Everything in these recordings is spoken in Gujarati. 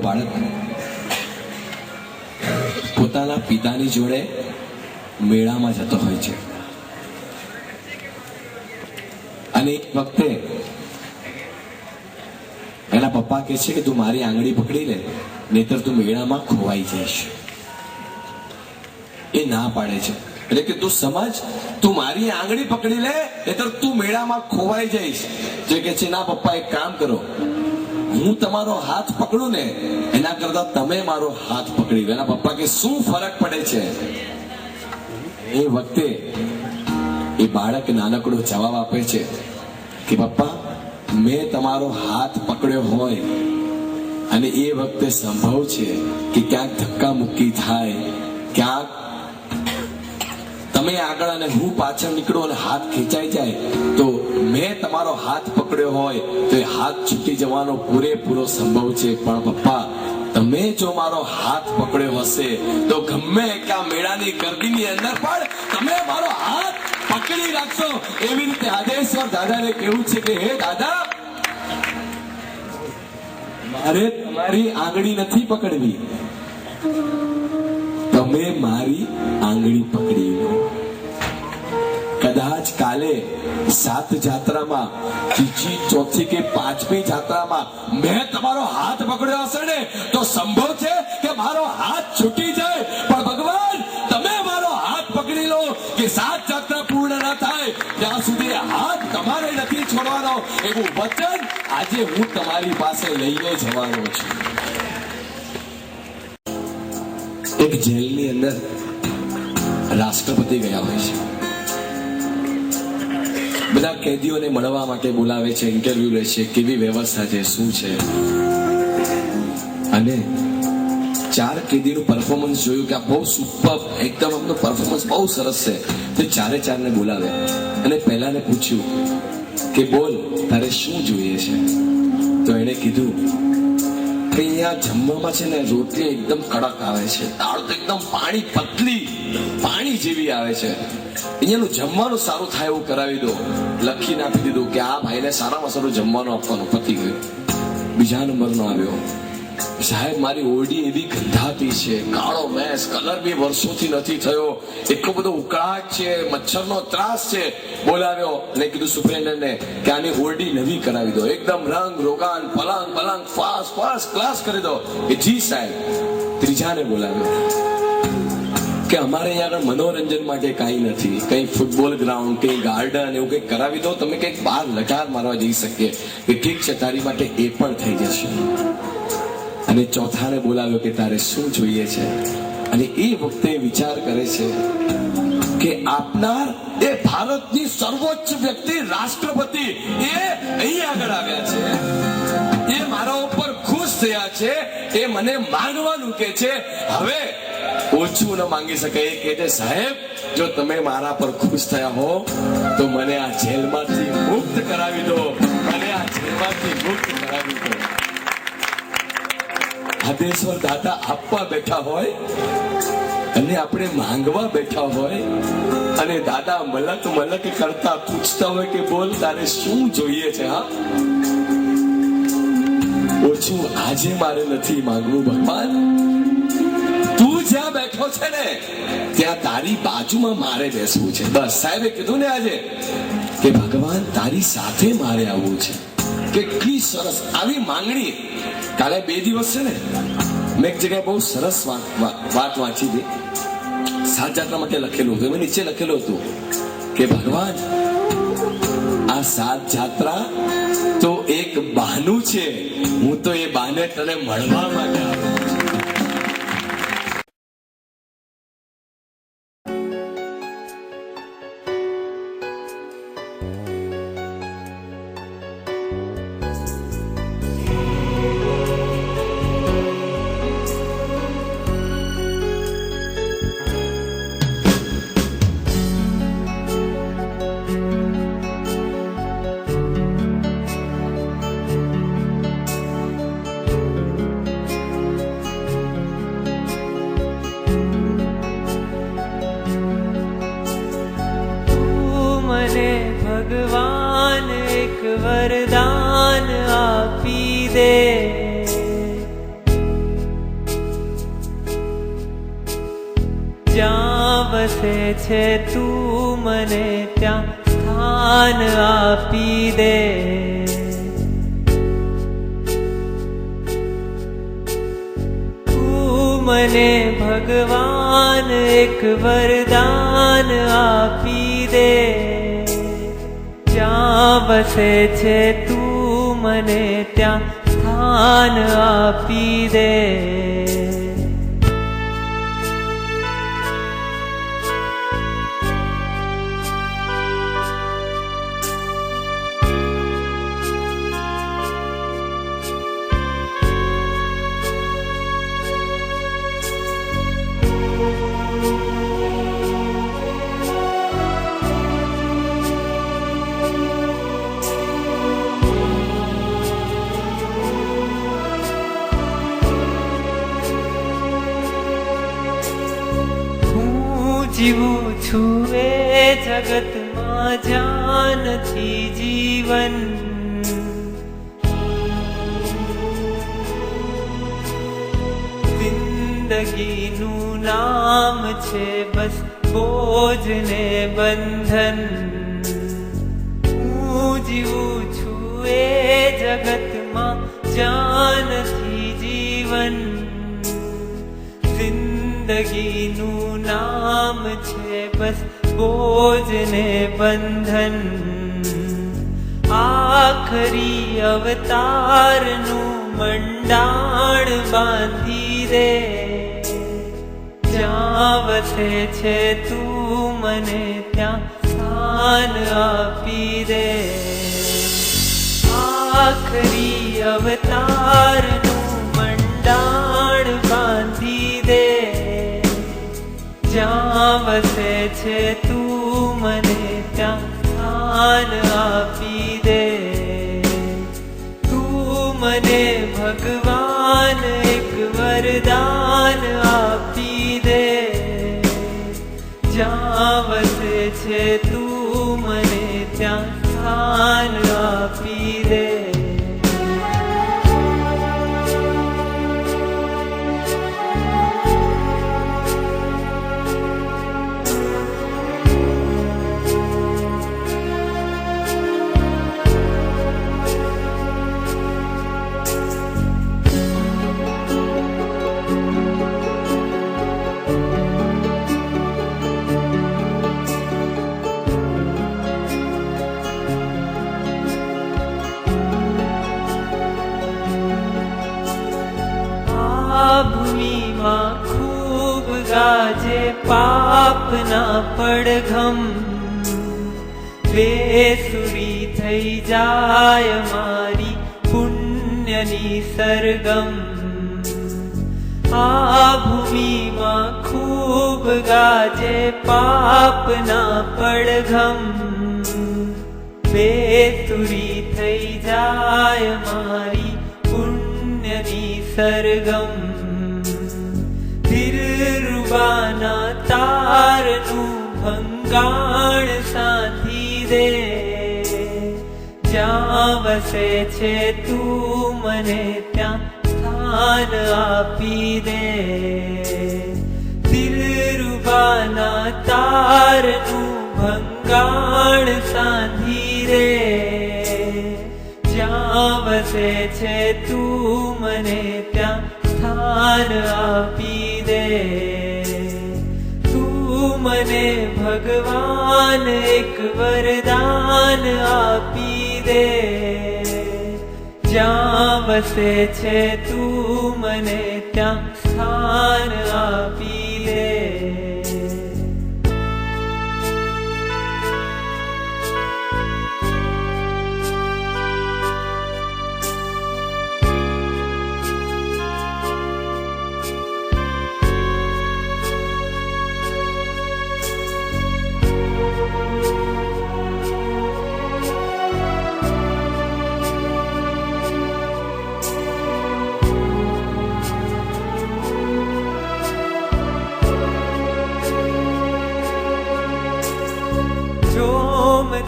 બાળક પોતાના પિતાની જોડે મેળામાં જતો હોય છે અને એક વખતે એના પપ્પા કહે છે કે તું મારી આંગળી પકડી લે, નહીતર તું મેળામાં ખોવાઈ જઈશ. એ ના પાડે છે. એટલે કે તું સમજ, તું મારી આંગળી પકડી લે, નહીતર તું મેળામાં ખોવાઈ જઈશ. જે કે છે ના પપ્પા, એક કામ કરો, હું તમારો હાથ પકડું ને એના કરતા તમે મારો હાથ પકડી લો. એના પપ્પા કે શું ફરક પડે છે? એ વખતે એ બાળક નાનકડો જવાબ આપે છે કે પપ્પા, મેં તમારો હાથ પકડ્યો હોય અને એ વખતે સંભવ છે કે ક્યાંક ધક્કા મુક્કી થાય, ક્યાંક તમે આગળ અને હું પાછળ નીકળો અને હાથ ખેંચાઈ જાય, તો મેં તમારો હાથ પકડ્યો હોય તો એ હાથ છૂટી જવાનો પૂરેપૂરો સંભવ છે. પણ પપ્પા, તમે જો મારો હાથ પકડ્યો હશે તો ગમે ક્યાં મેળાની ગર્દીની અંદર પણ તમે મારો હાથ પકડી રાખશો. એવી રીતે આદેશ્વર દાદાને કેવું છે કે હે દાદા, મારે તમારી આંગળી નથી પકડવી, તમે મારી આંગળી પકડી લો. કદાચ કાલે 7 જાત્રામાં, ત્રીજી, ચોથી કે 5મી જાત્રામાં મેં તમારો હાથ પકડ્યો હશે ને તો સંભવ છે કે મારો હાથ છૂટી જાય. પણ ભગવાન, તમે મારો હાથ પકડી લો કે 7 જાત્રા પૂર્ણ ના થાય ત્યાં સુધી હાથ તમારે નથી છોડવાનો. એવું વચન આજે હું તમારી પાસે લઈને જવાનો છું. એક જેલની અંદર રાષ્ટ્રપતિ ગયા હોય છે. બધા કેદીઓને મળવા માટે બોલાવે છે, ઇન્ટરવ્યુ લે છે, કેવી વ્યવસ્થા છે, શું છે. અને 4 કેદીનું પરફોર્મન્સ જોયું કે આ બહુ સુપર, એકદમ એમનું પરફોર્મન્સ બહુ સરસ છે. તો 4 ને બોલાવ્યા અને પહેલાને પૂછ્યું કે બોલ, તારે શું જોઈએ છે? તો એણે કીધું કે અહીંયા જમવામાં છે ને રોટલી એકદમ કડક આવે છે, દાળ તો એકદમ પાણી પતલી, પાણી જેવી આવે છે. અહીંયાનું જમવાનું સારું થાય એવું કરાવી દો. લખીને આપી દીધું કે આ ભાઈને સારામાં સારું જમવાનું આપવાનું. પતી ગયું. બીજા નંબરનો આવ્યો, સાહેબ મારી ઓરડી એવી ગંધાતી છે, કાળો મેસ, કલર બી વર્ષોથી નથી થયો, એટલો બધો ઉકળાટ છે, મચ્છરનો ત્રાસ છે. બોલાવ્યો અને કીધું સુપ્રિન્ટેન્ડન્ટને કે આની ઓરડી નવી કરાવી દો, એકદમ રંગ રોગાન, પલંગ ફર્સ્ટ ક્લાસ કરી દો. કે જી સાહેબ. ત્રીજાને બોલાવ્યો કે અમારે અહીંયા આગળ મનોરંજન માટે કાંઈ નથી, કંઈ ફૂટબોલ ગ્રાઉન્ડ, કંઈ ગાર્ડન, એવું કંઈક કરાવી દો, તમે કંઈક બહાર લટાર મારવા જઈ શકીએ. કે ઠીક છે, તારી માટે એ પણ થઈ જશે. અને ચોથાને બોલાવ્યો કે તારે શું જોઈએ છે? અને એ વખતે વિચાર કરે છે કે આપનાર એ ભારતની સર્વોચ્ચ વ્યક્તિ, રાષ્ટ્રપતિ, એ અહીં આગળ આવ્યા છે, એ મારા ઉપર ખુશ થયા છે, એ મને માંગવાનું કે છે. હવે ઓછું ન માંગી શકે. એ કહે છે સાહેબ, જો તમે મારા પર ખુશ થયા હો તો મને આ જેલમાંથી મુક્ત કરાવી દો, મને આ જેલમાંથી મુક્ત કરાવી દો. આદેશ્વર દાદા આપવા બેઠા હોય અને આપણે માંગવા બેઠા હોય અને દાદા મલક કરતા પૂછતા હોય કે બોલ, તારે શું જોઈએ છે? હા, ઓછું આજે મારે નથી માંગવું ભગવાન, તું જ્યાં બેઠો છે ને ત્યાં તારી બાજુમાં મારે બેસવું છે. બસ સાહેબે કીધું ને આજે કે ભગવાન તારી સાથે મારે આવવું છે. કેટલી સરસ આવી માંગણી. કાલે 2 દિવસ છે ને, મેં એક જગ્યાએ બહુ સરસ વાત વાંચી હતી. 7 જાત્રા માટે લખેલું હતું. એમાં નીચે લખેલું હતું કે ભગવાન, આ 7 જાત્રા તો એક બહાનું છે, હું તો એ બહાને તને મળવા માટે આવ્યો. ભગવાન એક વરદાન આપી દે, વસે છે તું મને ત્યાં સ્થાન આપી દે. તું મને ભગવાન એક વરદાન આપી દે. જ્યાં વસે છે તું મને ત્યાં સ્થાન આપી દે. જીવું છું એ જગતમાં જ્યાં નથી જીવન. જિંદગીનું નામ છે બસ બોજ ને બંધન. હું જીવું છું એ જગતમાં જ્યાં નથી જીવન. જિંદગીનું નામ છે બસ બોજ ને બંધન. આખરી અવતારનું મંડાણ બાંધી દે. જ્યાં વસે છે તું મને ત્યાં સ્થાન આપી દે. આખરી અવતારનું મંડાણ બાંધી દે. જ્યાં વસે છે તું મને ત્યાં સ્થાન આપી દે. તું મને ભગવાન એક વરદાન આપી દે. જ્યાં વસે છે તું મને ત્યાં સ્થાન આપી દે. ભૂમિમાં ખૂબ ગાજે પાપના પડઘમ. બેસુરી થઈ જાય મારી પુણ્યની સરગમ. આ ભૂમિમાં ખૂબ ગાજે પાપના પડઘમ. બેસુરી થઈ જાય મારી પુણ્યની સરગમ. દિલરુબાના તારનું ભંગાણ સાંધી દે. જ્યાં વસે છે તું મને ત્યાં સ્થાન આપી દે. દિલરુબાના તારનું ભંગાણ સાંધી દે. જ્યાં વસે છે તું મને ત્યાં સ્થાન આપી દે. તું મને ભગવાન એક વરદાન આપી દે. જ્યાં વસે છે તું મને ત્યાં સ્થાન આપી દે.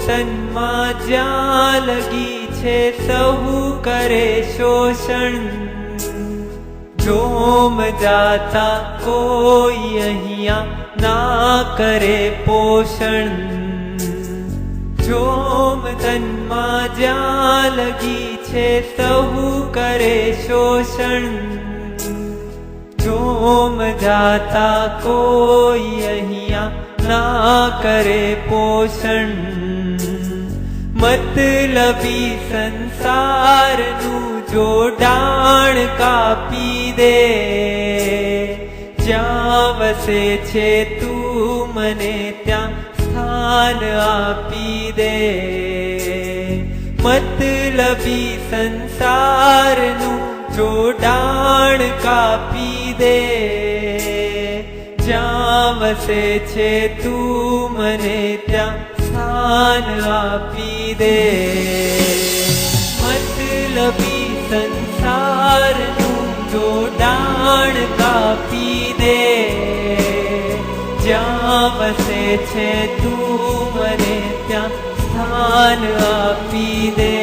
તનમાં જ્યાં લગી છે સહુ કરે શોષણ. જોમ જાતા કોઈ અહીંયા ના કરે પોષણ, જોમ તનમાં જ્યાં લગી છે સહુ કરે શોષણ, જોમ જાતા કોઈ અહીંયા ના કરે પોષણ, મતલબી સંસારનું જોડાણ કાપી દે, જ્યાં વસે છે તું મને ત્યાં સ્થાન આપી દે, મતલબી સંસારનું જોડાણ કાપી દે, જ્યાં વસે છે તું મને ત્યાં સ્થાન આપી દે, મતલબી સંસારનું જોડાણ કાપી દે, જ્યાં વસે છે તું મને ત્યાં સ્થાન આપી દે,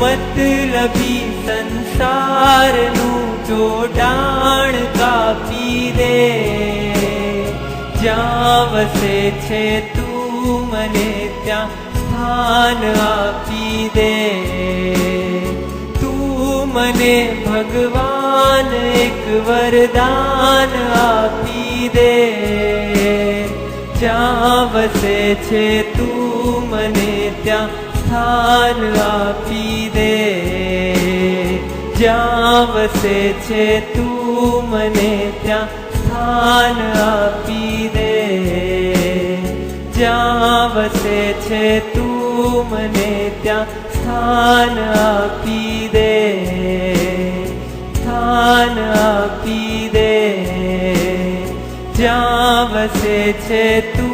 મતલબી સંસારનું જોડાણ કાપી દે, જ્યાં વસે છે તું મને ત્યાં સ્થાન આપી દે, તું મને ભગવાન એક વરદાન આપી દે, જ્યાં વસે છે તું મને ત્યાં સ્થાન આપી દે, જ્યાં વસે છે તું મને ત્યાં સ્થાન આપી દે, જ્યાં વસે છે તું મને ત્યાં સ્થાન આપી દે, સ્થાન આપી દે, જ્યાં વસે છે તું